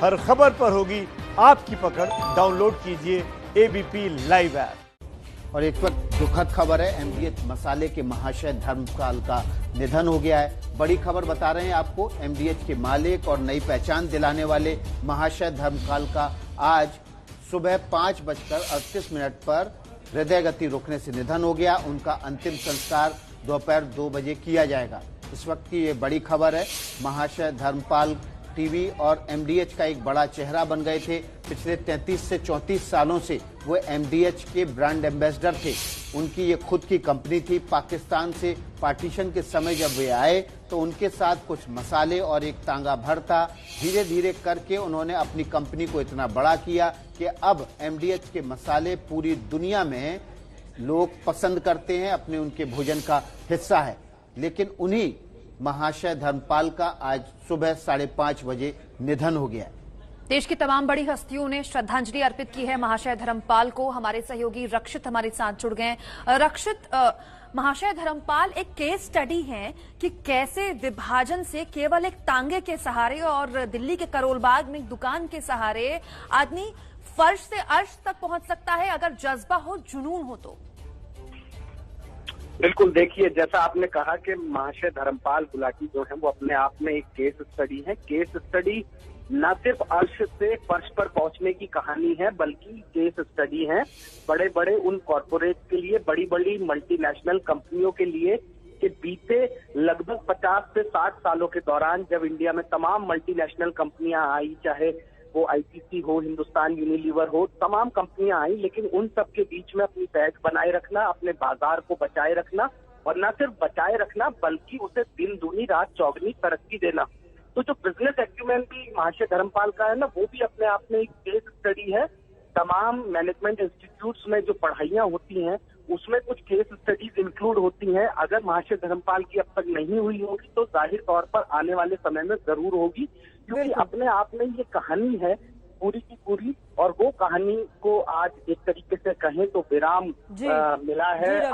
हर खबर पर होगी आपकी पकड़। डाउनलोड कीजिए एबीपी लाइव ऐप। और एक वक्त दुखद खबर है, एमडीएच मसाले के महाशय धर्मपाल का निधन हो गया है। बड़ी खबर बता रहे हैं आपको, एमडीएच के मालिक और नई पहचान दिलाने वाले महाशय धर्मपाल का आज सुबह 5:38 पर हृदय गति रुकने से निधन हो गया। उनका अंतिम संस्कार दोपहर 2 बजे किया जाएगा। इस वक्त की ये बड़ी खबर है। महाशय धर्मपाल टीवी और एमडीएच का एक बड़ा चेहरा बन गए थे। पिछले 33 से 34 सालों से वो एमडीएच के ब्रांड एम्बेसडर थे। उनकी ये खुद की कंपनी थी। पाकिस्तान से पार्टीशन के समय जब वे आए तो उनके साथ कुछ मसाले और एक तांगा भर था। धीरे धीरे करके उन्होंने अपनी कंपनी को इतना बड़ा किया कि अब एमडीएच के मसाले पूरी दुनिया में लोग पसंद करते हैं, अपने उनके भोजन का हिस्सा है। लेकिन उन्हीं महाशय धर्मपाल का आज सुबह 5:30 बजे निधन हो गया। देश की तमाम बड़ी हस्तियों ने श्रद्धांजलि अर्पित की है महाशय धर्मपाल को। हमारे सहयोगी रक्षित हमारे साथ जुड़ गए। रक्षित, महाशय धर्मपाल एक केस स्टडी है कि कैसे विभाजन से केवल एक तांगे के सहारे और दिल्ली के करोलबाग में एक दुकान के सहारे आदमी फर्श से अर्श तक पहुंच सकता है अगर जज्बा हो, जुनून हो तो। बिल्कुल, देखिए जैसा आपने कहा कि महाशय धर्मपाल गुलाटी जो है वो अपने आप में एक केस स्टडी है। केस स्टडी न सिर्फ अर्श से फर्श पर पहुंचने की कहानी है, बल्कि केस स्टडी है बड़े बड़े उन कॉरपोरेट के लिए, बड़ी बड़ी मल्टीनेशनल कंपनियों के लिए कि बीते लगभग 50 से 60 सालों के दौरान जब इंडिया में तमाम मल्टीनेशनल कंपनियां आई, चाहे वो आईटीसी हो, हिंदुस्तान यूनिलीवर हो, तमाम कंपनियां आई, लेकिन उन सब के बीच में अपनी पैठ बनाए रखना, अपने बाजार को बचाए रखना, और न सिर्फ बचाए रखना बल्कि उसे दिन दूनी रात चौगनी तरक्की देना। तो जो बिजनेस एक्यूमेन भी महाशय धर्मपाल का है ना, वो भी अपने आप में एक केस स्टडी है। तमाम मैनेजमेंट इंस्टीट्यूट्स में जो पढ़ाइयां होती हैं उसमें कुछ केस स्टडीज इंक्लूड होती हैं। अगर महाशय धर्मपाल की अब तक नहीं हुई होगी तो जाहिर तौर पर आने वाले समय में जरूर होगी, क्योंकि अपने आप में ये कहानी है पूरी की पूरी, और वो कहानी को आज एक तरीके से कहें तो विराम मिला है। अब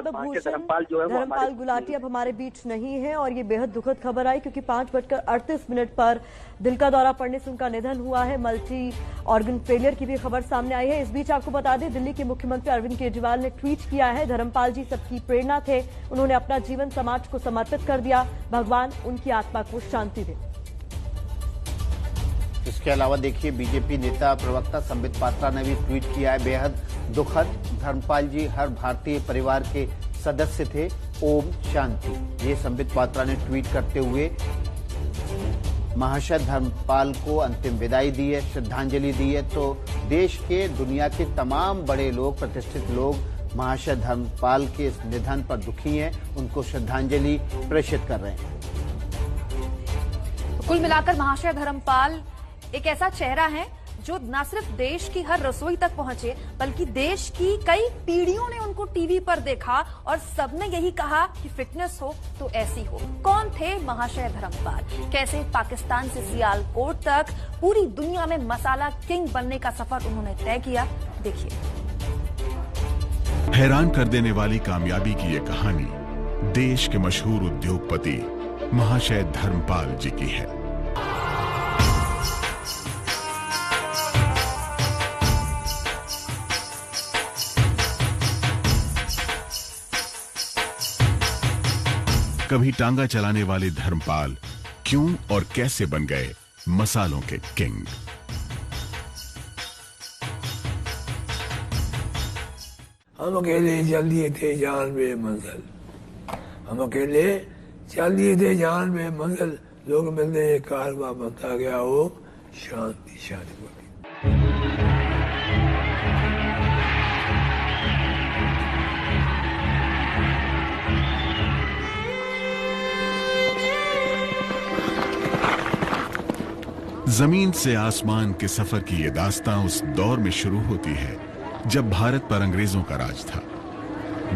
महाशय धर्मपाल जो है वो धर्मपाल गुलाटी अब हमारे बीच नहीं है और ये बेहद दुखद खबर आई क्योंकि 5:38 पर दिल का दौरा पड़ने से उनका निधन हुआ है। मल्टी ऑर्गन फेलियर की भी खबर सामने आई है। इस बीच आपको बता दें, दिल्ली के मुख्यमंत्री अरविंद केजरीवाल ने ट्वीट किया है, धर्मपाल जी सबकी प्रेरणा थे, उन्होंने अपना जीवन समाज को समर्पित कर दिया, भगवान उनकी आत्मा को शांति दे। इसके अलावा देखिए, बीजेपी नेता प्रवक्ता संबित पात्रा ने भी ट्वीट किया है, बेहद दुखद, धर्मपाल जी हर भारतीय परिवार के सदस्य थे, ओम शांति। ये संबित पात्रा ने ट्वीट करते हुए महाशय धर्मपाल को अंतिम विदाई दी है, श्रद्धांजलि दी है। तो देश के, दुनिया के तमाम बड़े लोग, प्रतिष्ठित लोग महाशय धर्मपाल के इस निधन पर दुखी हैं, उनको श्रद्धांजलि प्रेषित कर रहे हैं। कुल मिलाकर महाशय धर्मपाल एक ऐसा चेहरा है जो न सिर्फ देश की हर रसोई तक पहुंचे, बल्कि देश की कई पीढ़ियों ने उनको टीवी पर देखा और सबने यही कहा कि फिटनेस हो तो ऐसी हो। कौन थे महाशय धर्मपाल? कैसे पाकिस्तान से सियालकोट तक पूरी दुनिया में मसाला किंग बनने का सफर उन्होंने तय किया? देखिए। हैरान कर देने वाली कामयाबी की ये कहानी देश के मशहूर उद्योगपति महाशय धर्मपाल जी की है। कभी टांगा चलाने वाले धर्मपाल क्यों और कैसे बन गए मसालों के किंग? हम अकेले चल दिए थे जान बेमंजिल, हम अकेले चल दिए थे जान बेमंजिल, लोग मिलते कारवां बनता गया हो शांति शांति। जमीन से आसमान के सफर की ये दास्तां उस दौर में शुरू होती है जब भारत पर अंग्रेजों का राज था।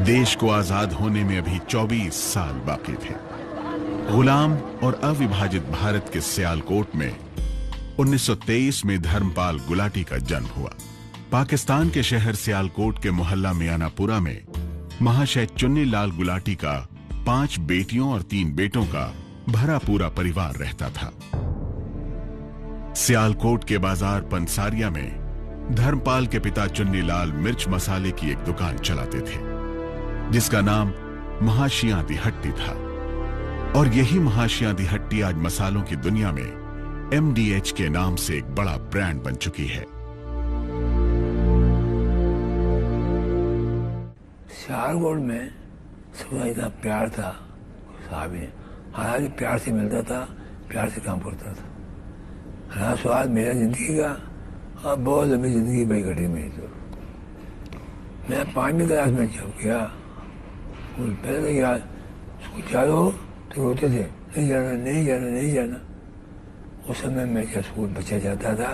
देश को आजाद होने में अभी 24 साल बाकी थे। गुलाम और अविभाजित भारत के सियालकोट में 1923 में धर्मपाल गुलाटी का जन्म हुआ। पाकिस्तान के शहर सियालकोट के मोहल्ला मियानापुरा में महाशय चुन्नीलाल गुलाटी का 5 बेटियों और 3 बेटों का भरा पूरा परिवार रहता था। सियालकोट के बाजार पंसारिया में धर्मपाल के पिता चुन्नीलाल मिर्च मसाले की एक दुकान चलाते थे, जिसका नाम महाशियां दी हट्टी था। और यही महाशियां दी हट्टी आज मसालों की दुनिया में MDH के नाम से एक बड़ा ब्रांड बन चुकी है। सियालकोट में सबका इतना प्यार था, साहब हालांकि प्यार से मिलता था, प्यार से काम करता था। रहा स्वाद मेरा जिंदगी का, और बहुत लंबी जिंदगी भाई कटी मेरी। तो मैं 5वीं क्लास में जब गया, पहले गया स्कूल चालू हो तो रोते थे, नहीं जाना नहीं जाना नहीं जाना। उस समय मैं क्या स्कूल बच्चा जाता था,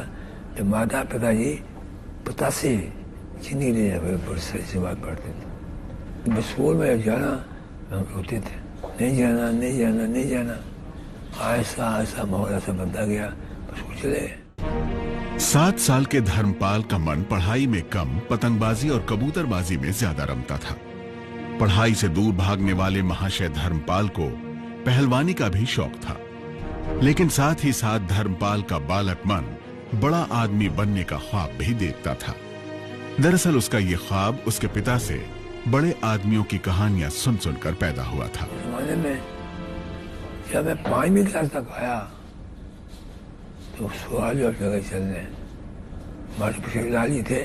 जब माता पिताजी पतासे चीनी ले जाए बड़ी सही से बात पढ़ते थे। मैं स्कूल में जाना हम रोते थे, नहीं जाना नहीं जाना नहीं जाना। ऐसा ऐसा माहौल ऐसा बनता गया, बस चले। 7 साल के धर्मपाल का मन पढ़ाई में कम, पतंगबाजी और कबूतरबाजी में ज्यादा रमता था। पढ़ाई से दूर भागने वाले महाशय धर्मपाल को पहलवानी का भी शौक था, लेकिन साथ ही साथ धर्मपाल का बालक मन बड़ा आदमी बनने का ख्वाब भी देखता था। दरअसल उसका ये ख्वाब उसके पिता से बड़े आदमियों की कहानियां सुन सुनकर पैदा हुआ था। जमाने में जब मैं 5वीं क्लास तक आया तो सवाल जब जगह चलने हमारे पिछले लाली थे,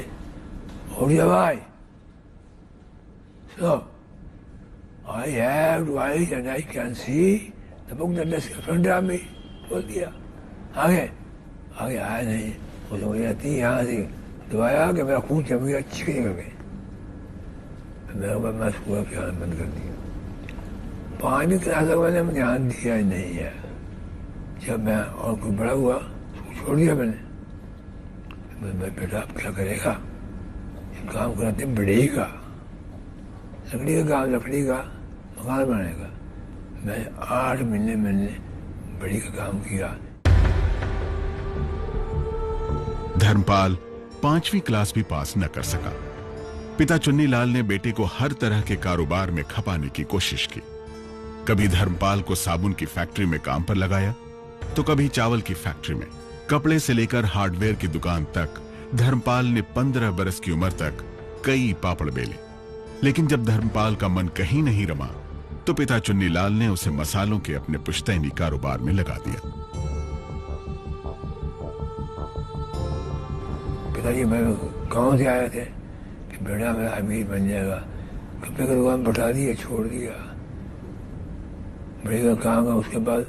और भाई so I have eyes and I can see the book that is in front of me, बोल दिया। आगे आगे आया नहीं, वो समझ आती यहाँ से दबाया कि मेरा खून जम गया, छिके निकल गए। मैं स्कूल का ध्यान बंद कर दिया। 5वीं क्लास तक मैंने ध्यान दिया ही नहीं है। जब मैं और कोई बड़ा हुआ छोड़ दिया मैंने। मैं बेटा आप क्या करेगा, काम कराते बढ़े का, लकड़ी का काम, लकड़ी का मकान बनाएगा। मैं 8 महीने मैंने बड़ी का काम किया। धर्मपाल 5वीं क्लास भी पास न कर सका। पिता चुन्नीलाल ने बेटे को हर तरह के कारोबार में खपाने की कोशिश की। कभी धर्मपाल को साबुन की फैक्ट्री में काम पर लगाया, तो कभी चावल की फैक्ट्री में। कपड़े से लेकर हार्डवेयर की दुकान तक धर्मपाल ने 15 बरस की उम्र तक कई पापड़ बेले। लेकिन जब धर्मपाल का मन कहीं नहीं रमा, तो पिता चुन्नीलाल ने उसे मसालों के अपने पुश्तैनी कारोबार में लगा दिया। पिताजी मैं गांव से आए थे कि बेटा मेरा अमीर बन जाएगा। कपड़े की दुकान बैठा दिया, छोड़ दिया। बड़े का काम है, उसके बाद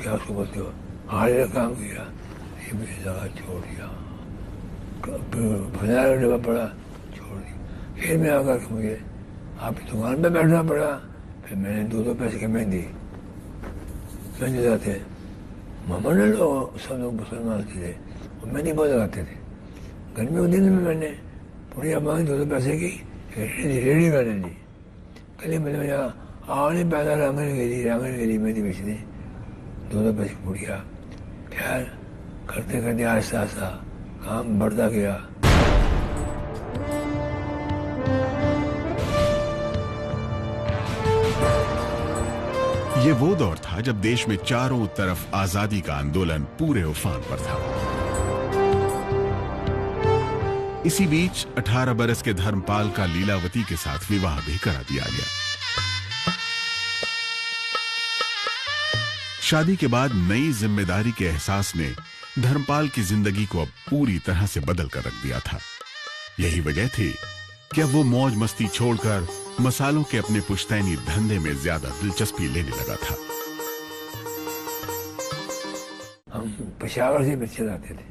क्या उसको बोलते हो, हार्डवेयर का काम किया, ये भी लगा छोड़ दिया। भंडारा डब्बा पड़ा, छोड़ दिया। फिर मैं आकर के मुझे आपकी दुकान पे बैठना पड़ा। फिर मैंने 2 पैसे की मेहंदी जाते मामा ने लोग सब लोग मुसलमान थे, और मेहंदी बहुत लगाते थे। गर्मी के दिन में मैंने पुड़िया मांगी 2 पैसे की, रेडी मैंने ली। कल मैंने यहाँ आने पैदा रंगन गेली मेहंदी बेचने, 2 पैसे की पुड़िया। खैर करते करते आहिस्ता आहिस्ता काम बढ़ता गया। ये वो दौर था जब देश में चारों तरफ आजादी का आंदोलन पूरे उफान पर था। इसी बीच 18 बरस के धर्मपाल का लीलावती के साथ विवाह भी करा दिया गया। शादी के बाद नई जिम्मेदारी के एहसास ने धर्मपाल की जिंदगी को अब पूरी तरह से बदल कर रख दिया था। यही वजह थी कि अब वो मौज मस्ती छोड़कर मसालों के अपने पुश्तैनी धंधे में ज्यादा दिलचस्पी लेने लगा था। हम पेशावर से बच्चे लाते थे,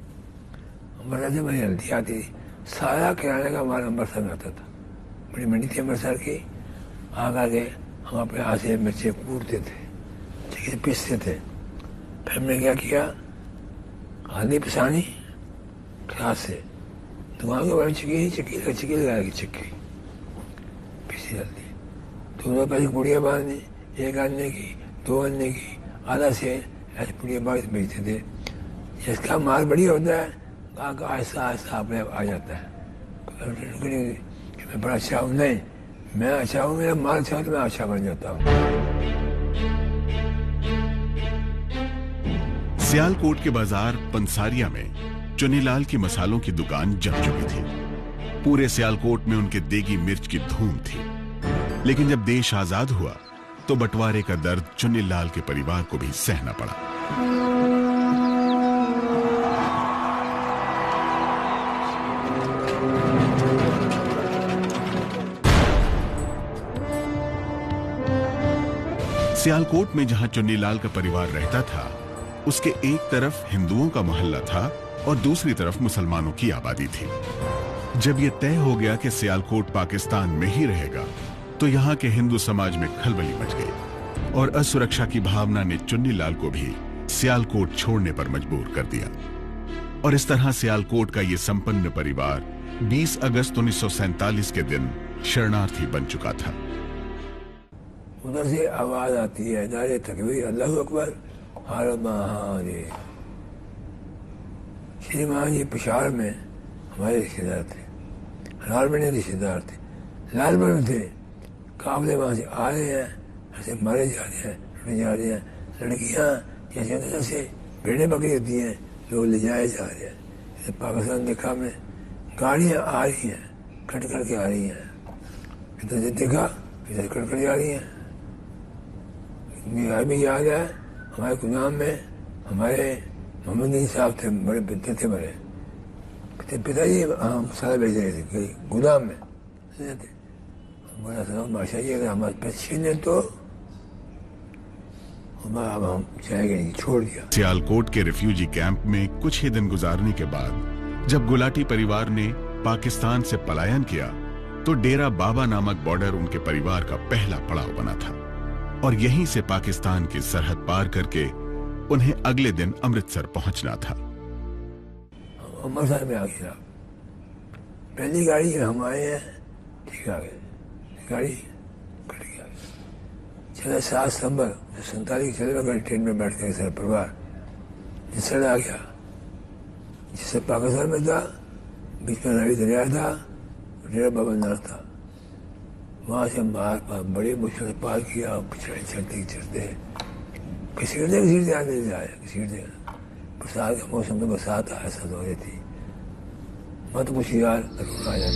अमृतसर से बड़ी हल्दी आती थी। सारा किराने का माल अमृतसर में आता था। बड़ी मंडी थी अमृतसर की। आकर के हम अपने हाथ से मिर्चे कूटते थे, चिकन पीसते थे। फिर हमने क्या किया, हल्दी पिसानी हाथ से, दुकान के बारे चिक्की लगा के चिक्की पीसी हल्दी, 2 पैसे की पुड़िया बांधनी, 1 आने की, 2 आने की, आधा से ऐसे पुड़िया बांध बेचते थे। जिसका माल बढ़िया होता है, का आहिस्ता आहिस्ता अपने आ जाता है। मैं बड़ा अच्छा हूँ, नहीं मैं अच्छा हूँ, मेरा माल अच्छा हो तो मैं अच्छा बन जाता हूँ। सियालकोट के बाजार पंसारिया में चुन्नीलाल की मसालों की दुकान जम चुकी थी। पूरे सियालकोट में उनके देगी मिर्च की धूम थी। लेकिन जब देश आजाद हुआ तो बंटवारे का दर्द चुन्नीलाल के परिवार को भी सहना पड़ा। सियालकोट में जहां चुन्नीलाल का परिवार रहता था, उसके एक तरफ हिंदुओं का मोहल्ला था और दूसरी तरफ मुसलमानों की आबादी थी। जब यह तय हो गया कि सियालकोट पाकिस्तान में ही रहेगा, तो यहां के हिंदू समाज में खलबली मच गई और असुरक्षा की भावना ने चुन्नीलाल को भी सियालकोट छोड़ने पर मजबूर कर दिया। और इस तरह सियालकोट का यह संपन्न परिवार 20 अगस्त 1947 के दिन शरणार्थी बन चुका था। उधर से आवाज आती है, नारे तकबीर, अल्लाहू अकबर, हर महादेव। श्री महाराज जी पिशावर में हमारे रिश्तेदार थे, लाल बड़े रिश्तेदार थे, लाल बड़े थे। काफले वहां से आ रहे हैं, ऐसे मारे जा रहे हैं, लुटे जा रहे हैं। लड़कियां जैसे से भेड़े बकरी होती हैं, लोग ले जाए जा रहे हैं। जैसे पाकिस्तान देखा में गाड़ियां आ रही हैं, कट करके आ रही हैं। इधर से देखा, इधर कट कर जा रही हैं। भी याद है हमारे गुदाम में हमारे मोहम्मद अली साहब थे, बड़े पिता थे बड़े पिताजी मसाला बेच रहे थे गुदाम में। बड़ा सा माशा जी, अगर हमारे पास छीने तो हम जाएंगे नहीं, छोड़ दिया। सियालकोट के रिफ्यूजी कैंप में कुछ ही दिन गुजारने के बाद जब गुलाटी परिवार ने पाकिस्तान से पलायन किया, तो डेरा बाबा नामक बॉर्डर उनके परिवार का पहला पड़ाव बना था और यहीं से पाकिस्तान की सरहद पार करके उन्हें अगले दिन अमृतसर पहुंचना था। अमृतसर में आ गया, पहली गाड़ी हम आए हैं, ठीक आ गए, गाड़ी कट गया। चला 7 सितंबर 47 चले गए ट्रेन में बैठ कर सर परिवार जिससे आ गया, जिससे पाकिस्तान में था, बीच में रावी दरिया था, डेरा बाबा नार था। वहां से बड़ी मुश्किल से पार किया, पिछड़े चलते चलते घसीटते आने जाए, घसीटते। बरसात का मौसम में बरसात ऐसा हो रही थी, मत कुछ यार आ जाए।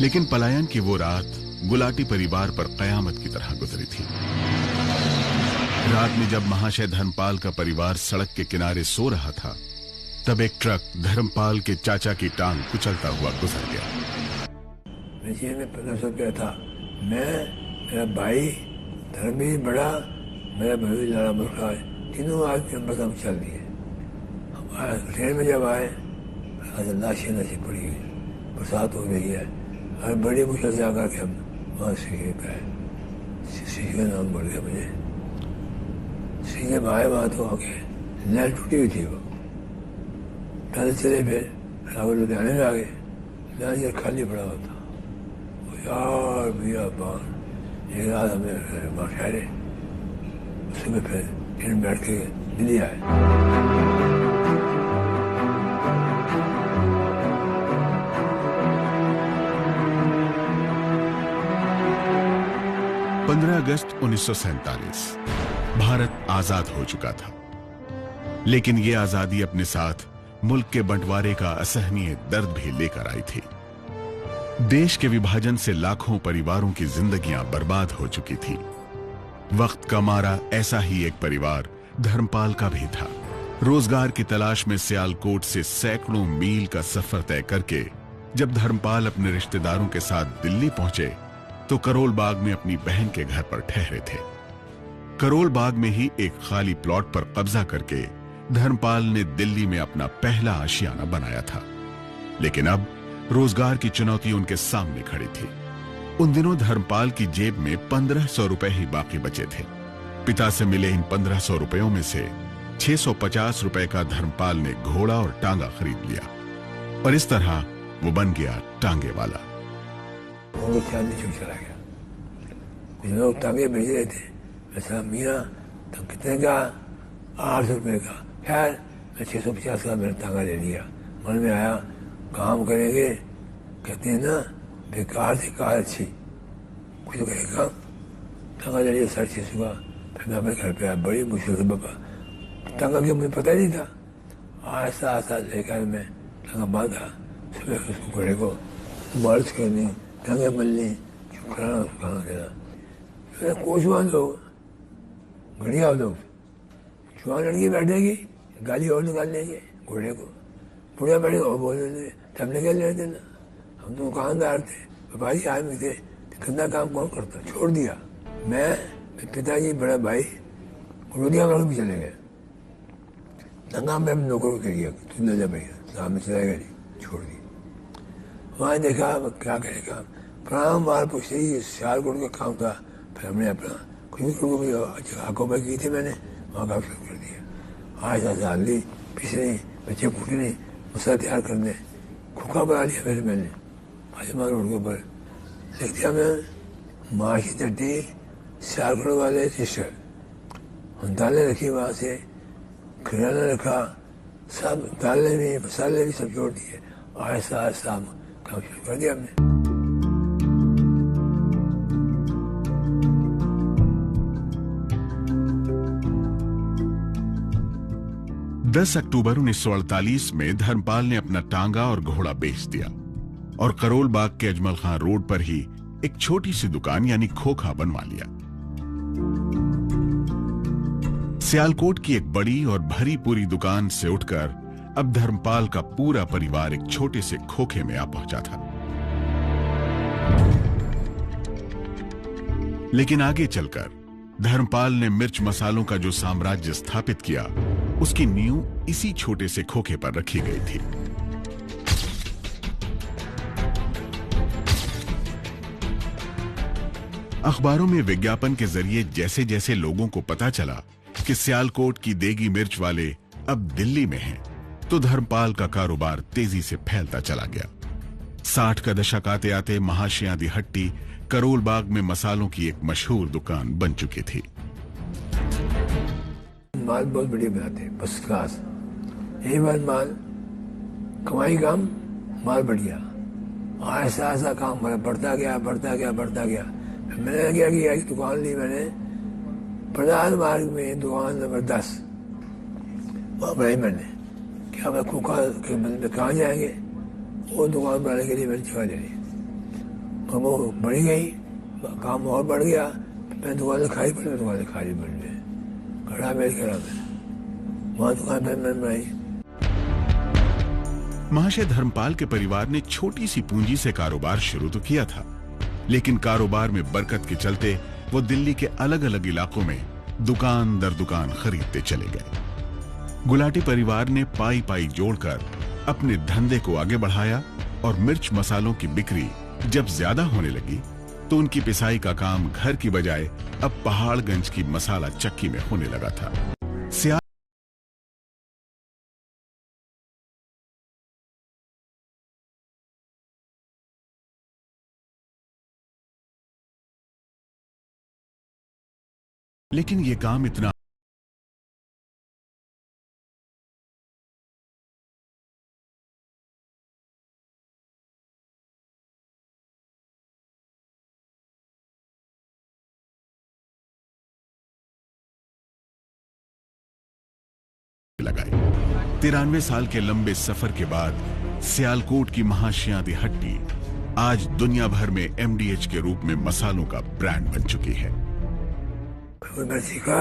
लेकिन पलायन की वो रात गुलाटी परिवार पर कयामत की तरह गुजरी थी। रात में जब महाशय धर्मपाल का परिवार सड़क के किनारे सो रहा था, तब एक ट्रक धर्मपाल के चाचा की टांग कुचलता हुआ गुजर गया। मेरे जेब में 1500 रुपया था। मैं, मेरा भाई धर्मवीर बड़ा, मेरा भाई लाला मुर्खा, तीनों आदमी हम बस हम चल दिए। हमारे ट्रेन में जब आए, लाशें नशे पड़ी हुई, बरसात हो रही है, और बड़ी मुश्किल से आकर के हम वहाँ सीखे पे आए। सीखे का नाम बढ़ गया मुझे। सीखे में आए, वहाँ तो आके लाइन टूटी हुई थी। वो पैदल चले, फिर रावल लुधियाने में आ गए, लाइन खाली पड़ा हुआ था। यार भैया बार एक रात हमें वहाँ ठहरे, उसमें फिर ट्रेन बैठ के दिल्ली आए। अगस्त 1947 भारत आजाद हो चुका था, लेकिन यह आजादी अपने साथ मुल्क के बंटवारे का असहनीय दर्द भी लेकर आई थी। देश के विभाजन से लाखों परिवारों की जिंदगियां बर्बाद हो चुकी थी। वक्त का मारा ऐसा ही एक परिवार धर्मपाल का भी था। रोजगार की तलाश में सियालकोट से सैकड़ों मील का सफर तय करके जब धर्मपाल अपने रिश्तेदारों के साथ दिल्ली पहुंचे, तो करोल बाग में अपनी बहन के घर पर ठहरे थे। करोल बाग में ही एक खाली प्लॉट पर कब्जा करके धर्मपाल ने दिल्ली में अपना पहला आशियाना बनाया था। लेकिन अब रोजगार की चुनौती उनके सामने खड़ी थी। उन दिनों धर्मपाल की जेब में 1500 रुपए ही बाकी बचे थे। पिता से मिले इन 1500 रुपयों में से 650 रुपए का धर्मपाल ने घोड़ा और टांगा खरीद लिया और इस तरह वो बन गया टांगे वाला। वो चला गया, कुछ लोग टांगे भेज रहे थे, ऐसा मियाँ तो कितने का, 800 रुपये का। खैर मैं 650 का मेरा टांगा ले लिया। मन में आया काम करेंगे, कहते हैं ना बेकार से कार अच्छी, कुछ करेगा। टांगा ले लिया 650 का। फिर मैं अपने घर पे आया, बड़ी मुश्किल से बाबा टंगा के मुझे पता ही नहीं था। आहिस्ता आहिस्ता लेकर मैं टंगा बांधा, सुबह उसको घोड़े को मालिश करनी, टंगे मलनी, चुपकाना खाना देना। फिर कोचवान लोग, घड़िया लोग, जवान लड़की बैठेगी, गाली और निकाल लेंगे घोड़े को, बुढ़िया बैठेगा और बोल देंगे तबने क्या ले देना। हम तो दुकानदार थे, व्यापारी आदमी थे, गंदा काम कौन करता, छोड़ दिया। मैं, पिताजी, बड़ा भाई रोटियां वालों भी चले गए। दंगा में नौकर कह गया, तू ले जा भैया, सामने चलेगा नहीं, छोड़ दी। वहाँ देखा क्या करेगा, प्राण मार पूछते ही सियालकोट का काम था। फिर हमने अपना कुछ भी आंखों पर की थी, मैंने वहाँ काम शुरू कर दिया। आज डाल दी, पिछले बच्चे फूटने, मसाला तैयार करने, खोखा बना लिया फिर मैंने फाजिमा रोड के ऊपर लिख दिया। मैं माँ की चट्टी सियालकोट वाले सिस्टर, हम दालें रखी वहाँ से, किराना रखा, सब दालें भी मसाले भी सब जोड़ दिए। आहिस्ता आहिस्ता काम शुरू कर दिया हमने। 10 अक्टूबर 1948 में धर्मपाल ने अपना टांगा और घोड़ा बेच दिया और करोल बाग के अजमल खां रोड पर ही एक छोटी सी दुकान यानी खोखा बनवा लिया। सियालकोट की एक बड़ी और भरी पूरी दुकान से उठकर अब धर्मपाल का पूरा परिवार एक छोटे से खोखे में आ पहुंचा था। लेकिन आगे चलकर धर्मपाल ने मिर्च मसालों का जो साम्राज्य स्थापित किया, उसकी नींव इसी छोटे से खोखे पर रखी गई थी। अखबारों में विज्ञापन के जरिए जैसे जैसे लोगों को पता चला कि सियालकोट की देगी मिर्च वाले अब दिल्ली में हैं, तो धर्मपाल का कारोबार तेजी से फैलता चला गया। 60 का दशक आते आते महाशया दी हट्टी करोल बाग में मसालों की एक मशहूर दुकान बन चुकी थी। माल बहुत बढ़िया बनाते हैं, फर्स्ट क्लास। यही बात माल कमाई कम, माल बढ़िया। ऐसा ऐसा काम बढ़ता गया बढ़ता गया बढ़ता गया। मैंने क्या किया, एक दुकान ली मैंने प्रधान मार्ग में, दुकान नंबर 10 वहाँ बनाई मैंने। क्या मैं खोखा के बदले में कहाँ जाएंगे, वो दुकान बनाने के लिए मैंने जगह ले ली। वो बढ़ी गई, काम और बढ़ गया। मैं दुकान खाली पड़ी, दुकान खाली पड़ गई, खड़ा मेरे खड़ा में वहाँ दुकान पर मैंने बनाई। महाशय धर्मपाल के परिवार ने छोटी सी पूंजी से कारोबार शुरू तो किया था, लेकिन कारोबार में बरकत के चलते वो दिल्ली के अलग अलग इलाकों में दुकान दर दुकान खरीदते चले गए। गुलाटी परिवार ने पाई पाई जोड़कर अपने धंधे को आगे बढ़ाया और मिर्च मसालों की बिक्री जब ज्यादा होने लगी तो उनकी पिसाई का काम घर की बजाय अब पहाड़गंज की मसाला चक्की में होने लगा था। लेकिन ये काम इतना लगाए। 93 साल के लंबे सफर के बाद सियालकोट की महाशया दी हट्टी आज दुनिया भर में एमडीएच के रूप में मसालों का ब्रांड बन चुकी है। मैं सीखा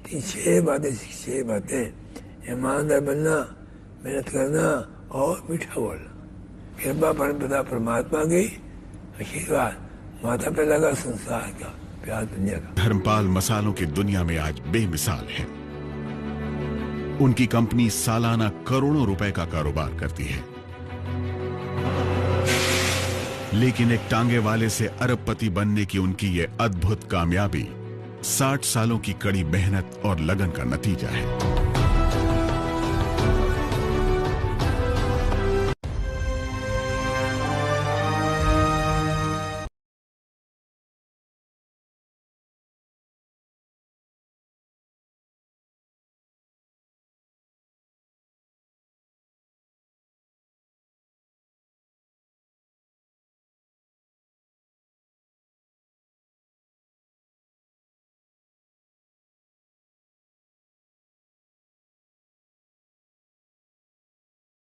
6 बातें सीखी, 6 बातें। ईमानदार बनना, मेहनत करना और मीठा बोलना। कृपा परमपिता परमात्मा की, आशीर्वाद माता पे लगा संसार का, प्यार दुनिया का। धर्मपाल मसालों की दुनिया में आज बेमिसाल है। उनकी कंपनी सालाना करोड़ों रुपए का कारोबार करती है, लेकिन एक टांगे वाले से अरबपति बनने की उनकी ये अद्भुत कामयाबी 60 सालों की कड़ी मेहनत और लगन का नतीजा है।